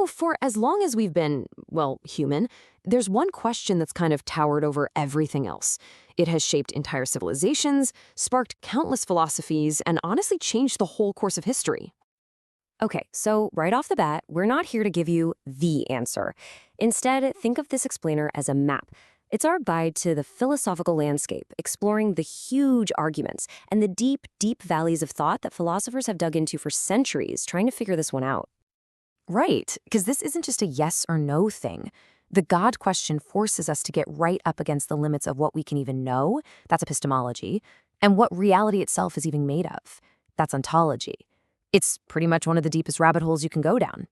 For as long as we've been, well, human, there's one question that's kind of towered over everything else. It has shaped entire civilizations, sparked countless philosophies, and honestly changed the whole course of history. Okay, so right off the bat, we're not here to give you the answer. Instead, think of this explainer as a map. It's our guide to the philosophical landscape, exploring the huge arguments and the deep, deep valleys of thought that philosophers have dug into for centuries, trying to figure this one out. Right, because this isn't just a yes or no thing. The God question forces us to get right up against the limits of what we can even know, that's epistemology, and what reality itself is even made of, that's ontology. It's pretty much one of the deepest rabbit holes you can go down.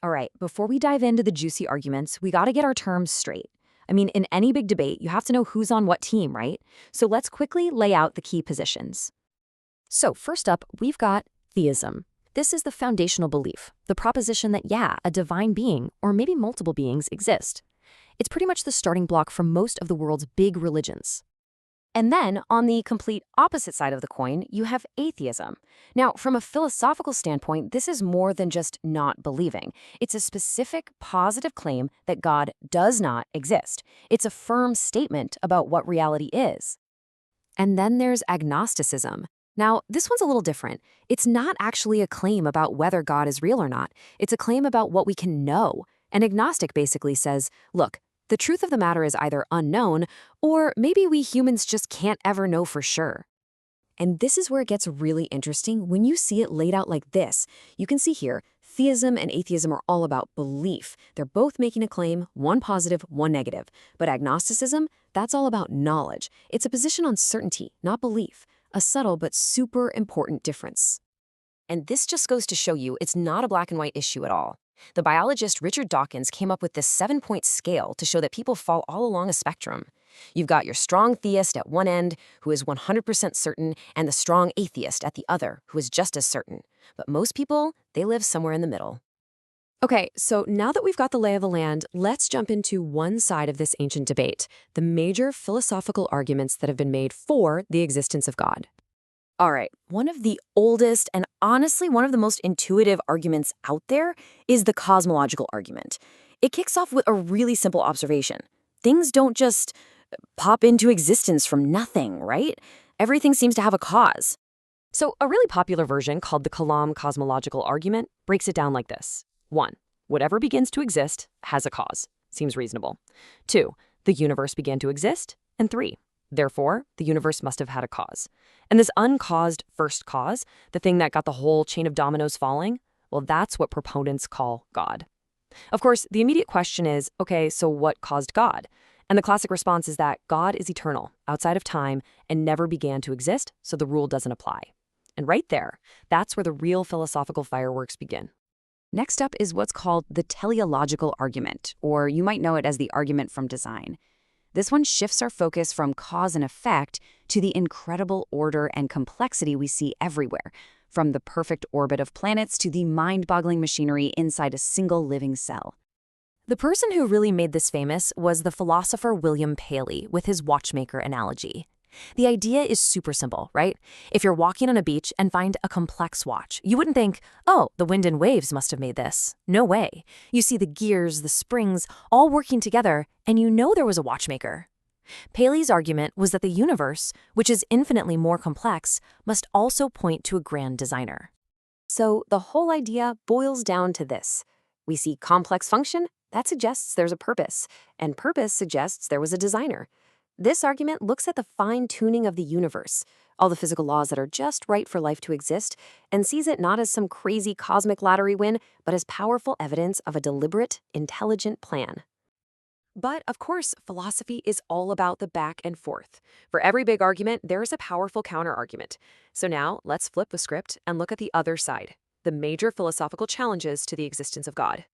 All right, before we dive into the juicy arguments, we gotta get our terms straight. In any big debate, you have to know who's on what team, right? So let's quickly lay out the key positions. So first up, we've got theism. This is the foundational belief, the proposition that, yeah, a divine being, or maybe multiple beings, exist. It's pretty much the starting block for most of the world's big religions. And then, on the complete opposite side of the coin, you have atheism. Now, from a philosophical standpoint, this is more than just not believing. It's a specific, positive claim that God does not exist. It's a firm statement about what reality is. And then there's agnosticism. Now, this one's a little different. It's not actually a claim about whether God is real or not. It's a claim about what we can know. An agnostic basically says, look, the truth of the matter is either unknown, or maybe we humans just can't ever know for sure. And this is where it gets really interesting when you see it laid out like this. You can see here, theism and atheism are all about belief. They're both making a claim, one positive, one negative. But agnosticism, that's all about knowledge. It's a position on certainty, not belief. A subtle but super important difference. And this just goes to show you it's not a black and white issue at all. The biologist Richard Dawkins came up with this 7-point scale to show that people fall all along a spectrum. You've got your strong theist at one end, who is 100% certain, and the strong atheist at the other, who is just as certain. But most people, they live somewhere in the middle. Okay, so now that we've got the lay of the land, let's jump into one side of this ancient debate, the major philosophical arguments that have been made for the existence of God. All right, one of the oldest and honestly one of the most intuitive arguments out there is the cosmological argument. It kicks off with a really simple observation. Things don't just pop into existence from nothing, right? Everything seems to have a cause. So a really popular version called the Kalam cosmological argument breaks it down like this. 1. Whatever begins to exist has a cause. Seems reasonable. 2. The universe began to exist. And 3. Therefore, the universe must have had a cause. And this uncaused first cause, the thing that got the whole chain of dominoes falling, well, that's what proponents call God. Of course, the immediate question is, okay, so what caused God? And the classic response is that God is eternal, outside of time, and never began to exist, so the rule doesn't apply. And right there, that's where the real philosophical fireworks begin. Next up is what's called the teleological argument, or you might know it as the argument from design. This one shifts our focus from cause and effect to the incredible order and complexity we see everywhere, from the perfect orbit of planets to the mind-boggling machinery inside a single living cell. The person who really made this famous was the philosopher William Paley with his watchmaker analogy. The idea is super simple, right? If you're walking on a beach and find a complex watch, you wouldn't think, oh, the wind and waves must have made this. No way. You see the gears, the springs, all working together, and you know there was a watchmaker. Paley's argument was that the universe, which is infinitely more complex, must also point to a grand designer. So the whole idea boils down to this. We see complex function, that suggests there's a purpose, and purpose suggests there was a designer. This argument looks at the fine-tuning of the universe, all the physical laws that are just right for life to exist, and sees it not as some crazy cosmic lottery win, but as powerful evidence of a deliberate, intelligent plan. But, of course, philosophy is all about the back and forth. For every big argument, there's a powerful counter-argument. So now, let's flip the script and look at the other side, the major philosophical challenges to the existence of God.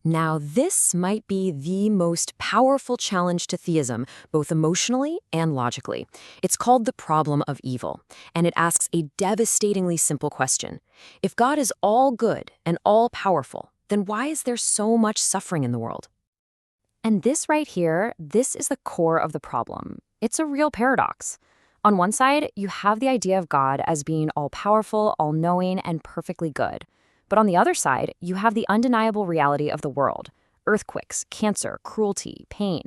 Now, this might be the most powerful challenge to theism, both emotionally and logically. It's called the problem of evil, and it asks a devastatingly simple question. If God is all good and all powerful, then why is there so much suffering in the world? And this right here, this is the core of the problem. It's a real paradox. On one side, you have the idea of God as being all-powerful, all-knowing, and perfectly good. But on the other side, you have the undeniable reality of the world: earthquakes, cancer, cruelty, pain.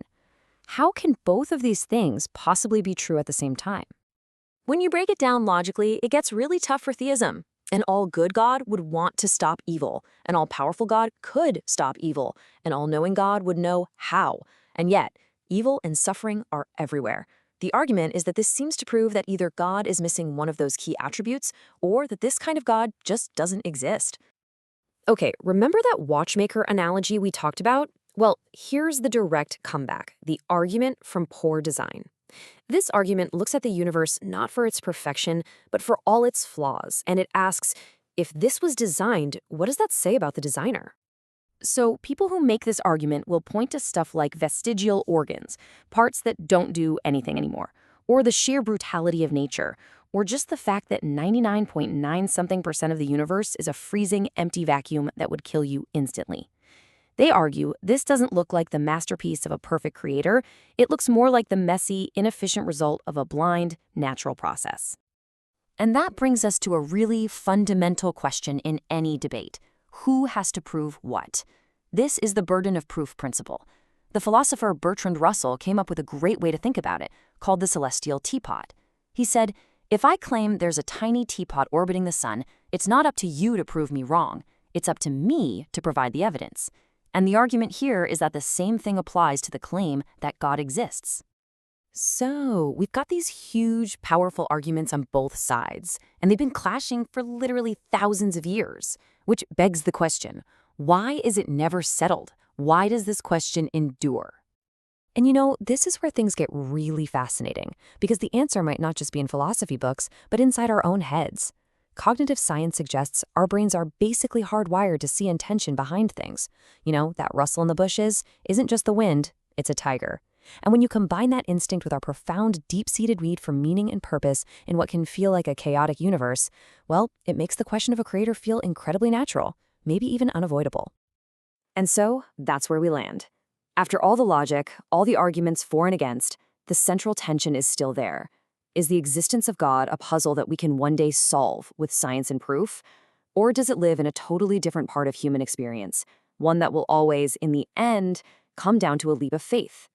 How can both of these things possibly be true at the same time? When you break it down logically, it gets really tough for theism. An all-good God would want to stop evil. An all-powerful God could stop evil. An all-knowing God would know how. And yet, evil and suffering are everywhere. The argument is that this seems to prove that either God is missing one of those key attributes, or that this kind of God just doesn't exist. Okay, remember that watchmaker analogy we talked about? Well, here's the direct comeback, the argument from poor design. This argument looks at the universe not for its perfection, but for all its flaws, and it asks, if this was designed, what does that say about the designer? So people who make this argument will point to stuff like vestigial organs, parts that don't do anything anymore, or the sheer brutality of nature, or just the fact that 99.9% of the universe is a freezing, empty vacuum that would kill you instantly. They argue this doesn't look like the masterpiece of a perfect creator. It looks more like the messy, inefficient result of a blind, natural process. And that brings us to a really fundamental question in any debate. Who has to prove what? This is the burden of proof principle. The philosopher Bertrand Russell came up with a great way to think about it, called the celestial teapot. He said, if I claim there's a tiny teapot orbiting the sun, it's not up to you to prove me wrong. It's up to me to provide the evidence. And the argument here is that the same thing applies to the claim that God exists. So, we've got these huge, powerful arguments on both sides, and they've been clashing for literally thousands of years, which begs the question, why is it never settled? Why does this question endure? And you know, this is where things get really fascinating, because the answer might not just be in philosophy books, but inside our own heads. Cognitive science suggests our brains are basically hardwired to see intention behind things. You know, that rustle in the bushes isn't just the wind, it's a tiger. And when you combine that instinct with our profound, deep-seated need for meaning and purpose in what can feel like a chaotic universe, well, it makes the question of a creator feel incredibly natural, maybe even unavoidable. And so, that's where we land. After all the logic, all the arguments for and against, the central tension is still there. Is the existence of God a puzzle that we can one day solve with science and proof? Or does it live in a totally different part of human experience, one that will always, in the end, come down to a leap of faith?